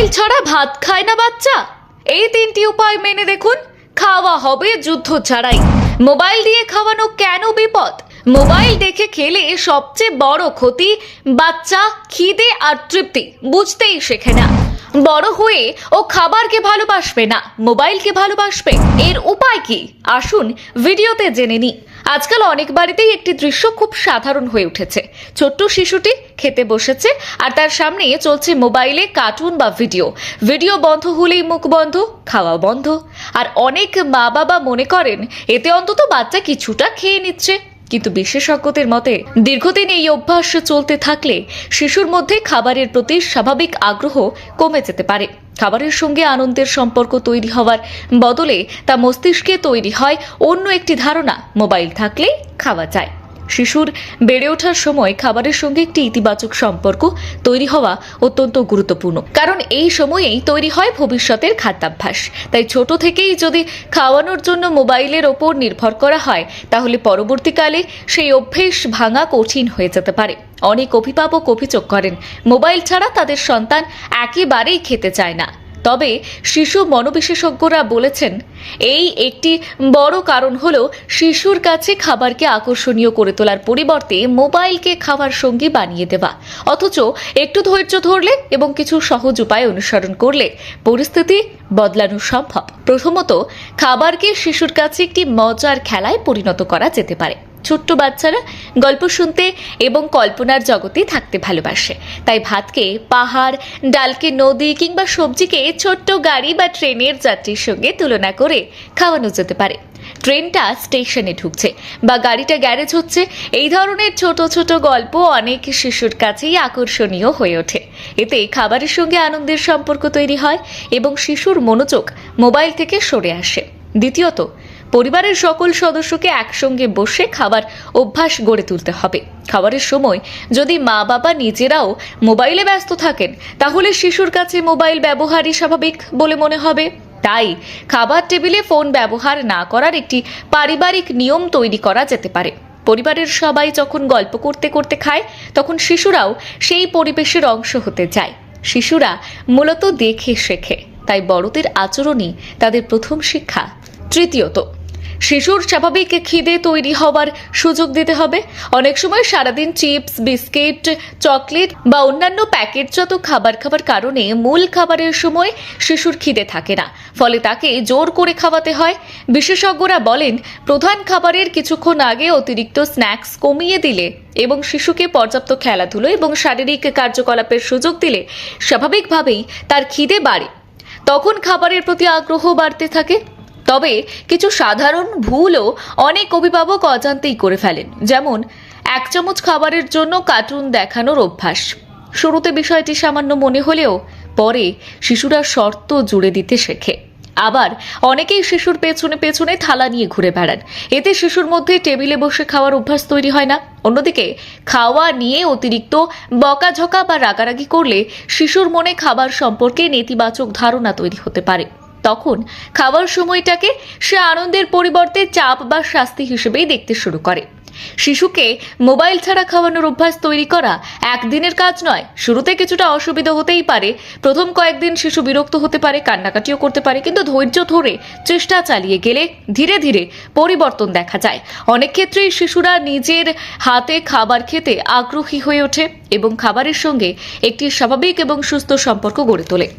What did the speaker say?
Mobile ছাড়া ভাত খায় না বাচ্চা। এই তিনটি উপায় মেনে দেখুন, খাওয়া হবে যুদ্ধ ছাড়াই। মোবাইল দিয়ে খাওয়ানো কেন বিপদ? মোবাইল দেখে খেলে সবচেয়ে বড় ক্ষতি বাচ্চা খিদে আর তৃপ্তি বুঝতেই শেখে না। বড় হয়ে ও খাবারকে ভালোবাসবে না, মোবাইলকে ভালোবাসবে। এর উপায় কি আসুন ভিডিওতে জেনে নিই। আজকাল অনেক বাড়িতেই একটি দৃশ্য খুব সাধারণ হয়ে উঠেছে। ছোট্ট শিশুটি খেতে বসেছে আর তার সামনে চলছে মোবাইলে কার্টুন বা ভিডিও বন্ধ হলেই মুখ বন্ধ, খাওয়া বন্ধ। আর অনেক মা বাবা মনে করেন এতে অন্তত বাচ্চা কিছুটা খেয়ে নিচ্ছে। কিন্তু বিশেষজ্ঞদের মতে দীর্ঘদিন এই অভ্যাস চলতে থাকলে শিশুর মধ্যে খাবারের প্রতি স্বাভাবিক আগ্রহ কমে যেতে পারে। খাবারের সঙ্গে আনন্দের সম্পর্ক তৈরি হওয়ার বদলে তা মস্তিষ্কে তৈরি হয় অন্য একটি ধারণা, মোবাইল থাকলেই খাওয়া যায়। শিশুর বেড়ে ওঠার সময় খাবারের সঙ্গে একটি ইতিবাচক সম্পর্ক তৈরি হওয়া অত্যন্ত গুরুত্বপূর্ণ, কারণ এই সময়েই তৈরি হয় ভবিষ্যতের খাদ্যাভ্যাস। তাই ছোট থেকেই যদি খাওয়ানোর জন্য মোবাইলের ওপর নির্ভর করা হয়, তাহলে পরবর্তীকালে সেই অভ্যেস ভাঙা কঠিন হয়ে যেতে পারে। অনেক অভিভাবক অভিযোগ করেন মোবাইল ছাড়া তাদের সন্তান একেবারেই খেতে চায় না। তবে শিশু মনোবিশেষজ্ঞরা বলেছেন এই একটি বড় কারণ হলো শিশুর কাছে খাবারকে আকর্ষণীয় করে তোলার পরিবর্তে মোবাইলকে খাবার সঙ্গী বানিয়ে দেওয়া। অথচ একটু ধৈর্য ধরলে এবং কিছু সহজ উপায় অনুসরণ করলে পরিস্থিতি বদলানো সম্ভব। প্রথমত, খাবারকে শিশুর কাছে একটি মজার খেলায় পরিণত করা যেতে পারে। ছোট্ট বাচ্চারা গল্প শুনতে এবং কল্পনার জগতে থাকতে ভালোবাসে। তাই ভাতকে পাহাড়, ডালকে নদী কিংবা সবজিকে ছোট্ট গাড়ি বা ট্রেনের যাত্রীর সঙ্গে তুলনা করে খাওয়ানো যেতে পারে। ট্রেনটা স্টেশনে ঢুকছে বা গাড়িটা গ্যারেজ হচ্ছে, এই ধরনের ছোট ছোট গল্প অনেক শিশুর কাছেই আকর্ষণীয় হয়ে ওঠে। এতে খাবারের সঙ্গে আনন্দের সম্পর্ক তৈরি হয় এবং শিশুর মনোযোগ মোবাইল থেকে সরে আসে। দ্বিতীয়ত, পরিবারের সকল সদস্যকে একসঙ্গে বসে খাবার অভ্যাস গড়ে তুলতে হবে। খাবারের সময় যদি মা বাবা নিজেরাও মোবাইলে ব্যস্ত থাকেন, তাহলে শিশুর কাছে মোবাইল ব্যবহারই স্বাভাবিক বলে মনে হবে। তাই খাবার টেবিলে ফোন ব্যবহার না করার একটি পারিবারিক নিয়ম তৈরি করা যেতে পারে। পরিবারের সবাই যখন গল্প করতে করতে খায়, তখন শিশুরাও সেই পরিবেশের অংশ হতে চায়। শিশুরা মূলত দেখে শেখে, তাই বড়দের আচরণই তাদের প্রথম শিক্ষা। তৃতীয়ত, শিশুর স্বাভাবিক খিদে তৈরি হওয়ার সুযোগ দিতে হবে। অনেক সময় সারাদিন চিপস, বিস্কিট, চকলেট বা অন্যান্য প্যাকেটজাত খাবার খাওয়ার কারণে মূল খাবারের সময় শিশুর খিদে থাকে না, ফলে তাকে জোর করে খাওয়াতে হয়। বিশেষজ্ঞরা বলেন প্রধান খাবারের কিছুক্ষণ আগে অতিরিক্ত স্ন্যাক্স কমিয়ে দিলে এবং শিশুকে পর্যাপ্ত খেলাধুলো এবং শারীরিক কার্যকলাপের সুযোগ দিলে স্বাভাবিকভাবেই তার খিদে বাড়ে। তখন খাবারের প্রতি আগ্রহ বাড়তে থাকে। তবে কিছু সাধারণ ভুলও অনেক অভিভাবক অজান্তেই করে ফেলেন, যেমন 1 চামচ খাবারের জন্য কার্টুন দেখানোর অভ্যাস। শুরুতে বিষয়টি সামান্য মনে হলেও পরে শিশুরা শর্ত জুড়ে দিতে শেখে। আবার অনেকেই শিশুর পেছনে পেছনে থালা নিয়ে ঘুরে বেড়ান। এতে শিশুর মধ্যে টেবিলে বসে খাওয়ার অভ্যাস তৈরি হয় না। অন্যদিকে খাওয়া নিয়ে অতিরিক্ত বকাঝকা বা রাগারাগি করলে শিশুর মনে খাবার সম্পর্কে নেতিবাচক ধারণা তৈরি হতে পারে। তখন খাওয়ার সময়টাকে সে আনন্দের পরিবর্তে চাপ বা শাস্তি হিসেবেই দেখতে শুরু করে। শিশুকে মোবাইল ছাড়া খাওয়ানোর অভ্যাস তৈরি করা একদিনের কাজ নয়। শুরুতে কিছুটা অসুবিধা হতেই পারে। প্রথম কয়েকদিন শিশু বিরক্ত হতে পারে, কান্নাকাটিও করতে পারে, কিন্তু ধৈর্য ধরে চেষ্টা চালিয়ে গেলে ধীরে ধীরে পরিবর্তন দেখা যায়। অনেক ক্ষেত্রেই শিশুরা নিজের হাতে খাবার খেতে আগ্রহী হয়ে ওঠে এবং খাবারের সঙ্গে একটি স্বাভাবিক এবং সুস্থ সম্পর্ক গড়ে তোলে।